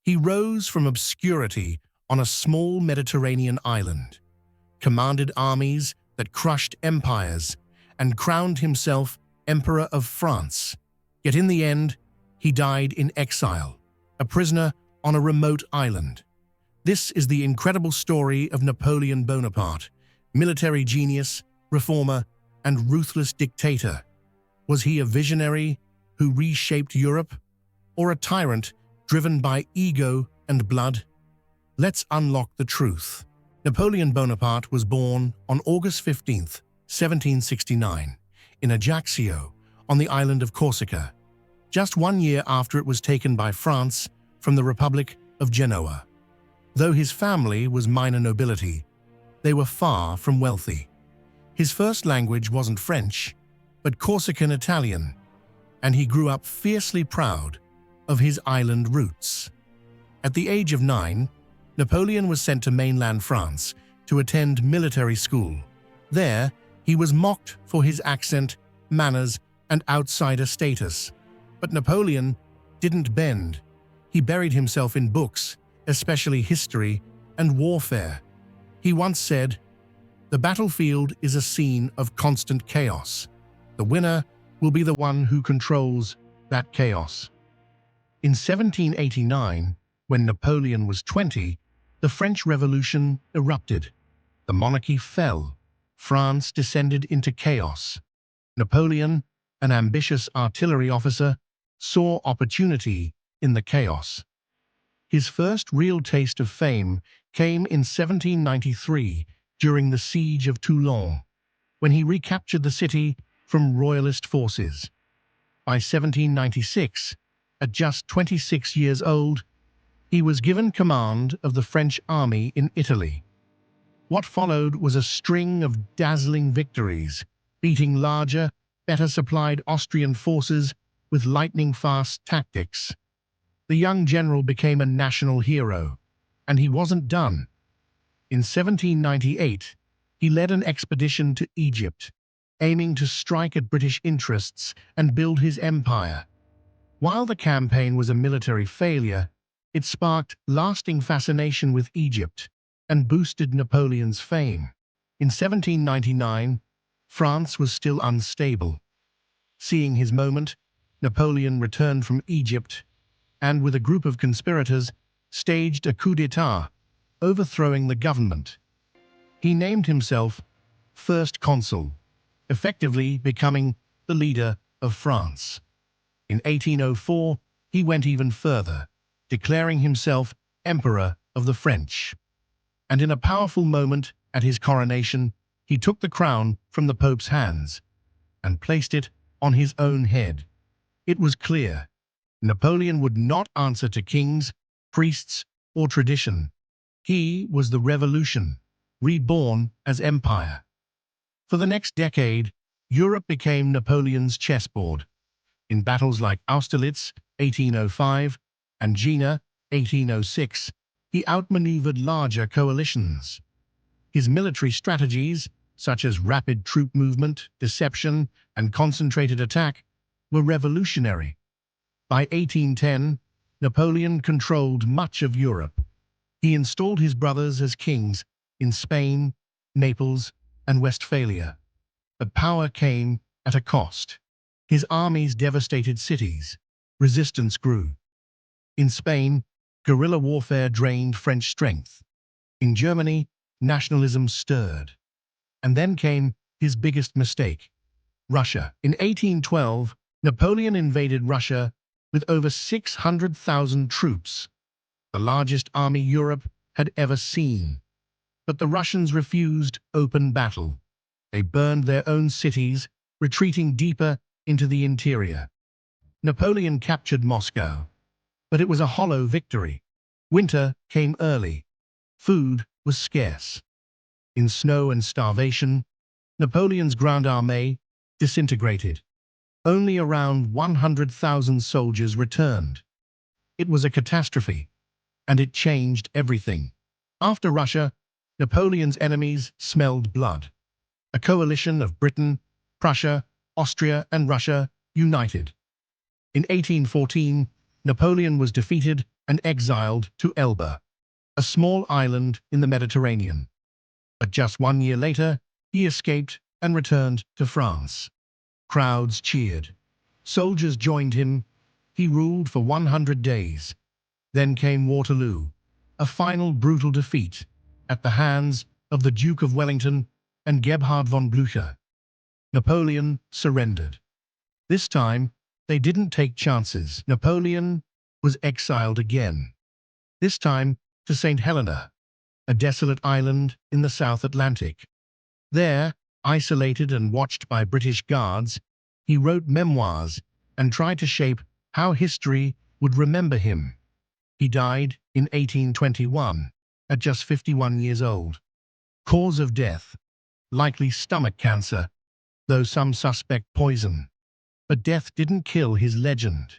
He rose from obscurity on a small Mediterranean island, commanded armies that crushed empires, and crowned himself Emperor of France. Yet in the end, he died in exile, a prisoner on a remote island. This is the incredible story of Napoleon Bonaparte, military genius, reformer, and ruthless dictator. Was he a visionary who reshaped Europe, or a tyrant driven by ego and blood? Let's unlock the truth. Napoleon Bonaparte was born on August 15, 1769, in Ajaccio, on the island of Corsica, just 1 year after it was taken by France from the Republic of Genoa. Though his family was minor nobility, they were far from wealthy. His first language wasn't French, but Corsican Italian, and he grew up fiercely proud of his island roots. At the age of 9, Napoleon was sent to mainland France to attend military school. There, he was mocked for his accent, manners, and outsider status. But Napoleon didn't bend. He buried himself in books, especially history and warfare. He once said, "The battlefield is a scene of constant chaos. The winner will be the one who controls that chaos." In 1789, when Napoleon was 20, the French Revolution erupted. The monarchy fell. France descended into chaos. Napoleon, an ambitious artillery officer, saw opportunity in the chaos. His first real taste of fame came in 1793 during the Siege of Toulon, when he recaptured the city from royalist forces. By 1796, at just 26 years old, he was given command of the French army in Italy. What followed was a string of dazzling victories, beating larger, better-supplied Austrian forces with lightning-fast tactics. The young general became a national hero, and he wasn't done. In 1798, he led an expedition to Egypt, aiming to strike at British interests and build his empire. While the campaign was a military failure, it sparked lasting fascination with Egypt and boosted Napoleon's fame. In 1799, France was still unstable. Seeing his moment, Napoleon returned from Egypt and, with a group of conspirators, staged a coup d'état, overthrowing the government. He named himself First Consul, effectively becoming the leader of France. In 1804, he went even further, declaring himself Emperor of the French. And in a powerful moment at his coronation, he took the crown from the Pope's hands and placed it on his own head. It was clear Napoleon would not answer to kings, priests, or tradition. He was the revolution, reborn as empire. For the next decade, Europe became Napoleon's chessboard. In battles like Austerlitz, 1805, and Jena, 1806, he outmaneuvered larger coalitions. His military strategies, such as rapid troop movement, deception, and concentrated attack, were revolutionary. By 1810, Napoleon controlled much of Europe. He installed his brothers as kings in Spain, Naples, and Westphalia. But power came at a cost. His armies devastated cities. Resistance grew. In Spain, guerrilla warfare drained French strength. In Germany, nationalism stirred. And then came his biggest mistake: Russia. In 1812, Napoleon invaded Russia with over 600,000 troops, the largest army Europe had ever seen. But the Russians refused open battle. They burned their own cities, retreating deeper into the interior. Napoleon captured Moscow, but it was a hollow victory. Winter came early. Food was scarce. In snow and starvation, Napoleon's Grand Armée disintegrated. Only around 100,000 soldiers returned. It was a catastrophe, and it changed everything. After Russia, Napoleon's enemies smelled blood. A coalition of Britain, Prussia, Austria, and Russia united. In 1814, Napoleon was defeated and exiled to Elba, a small island in the Mediterranean. But just 1 year later, he escaped and returned to France. Crowds cheered. Soldiers joined him. He ruled for 100 days. Then came Waterloo, a final brutal defeat at the hands of the Duke of Wellington and Gebhard von Blücher. Napoleon surrendered. This time, they didn't take chances. Napoleon was exiled again, this time to St. Helena, a desolate island in the South Atlantic. There, isolated and watched by British guards, he wrote memoirs and tried to shape how history would remember him. He died in 1821, at just 51 years old. Cause of death: likely stomach cancer, though some suspect poison. But death didn't kill his legend.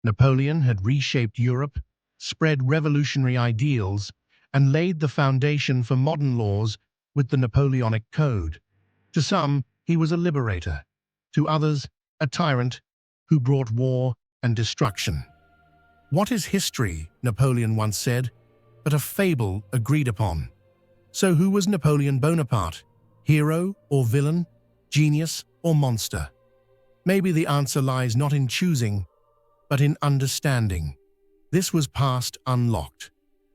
Napoleon had reshaped Europe, spread revolutionary ideals, and laid the foundation for modern laws with the Napoleonic Code. To some, he was a liberator. To others, a tyrant who brought war and destruction. "What is history?" Napoleon once said, "but a fable agreed upon." So who was Napoleon Bonaparte? Hero or villain? Genius or monster? Maybe the answer lies not in choosing, but in understanding. This was Past Unlocked.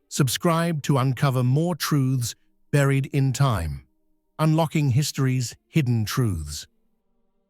Subscribe to uncover more truths buried in time, unlocking history's hidden truths.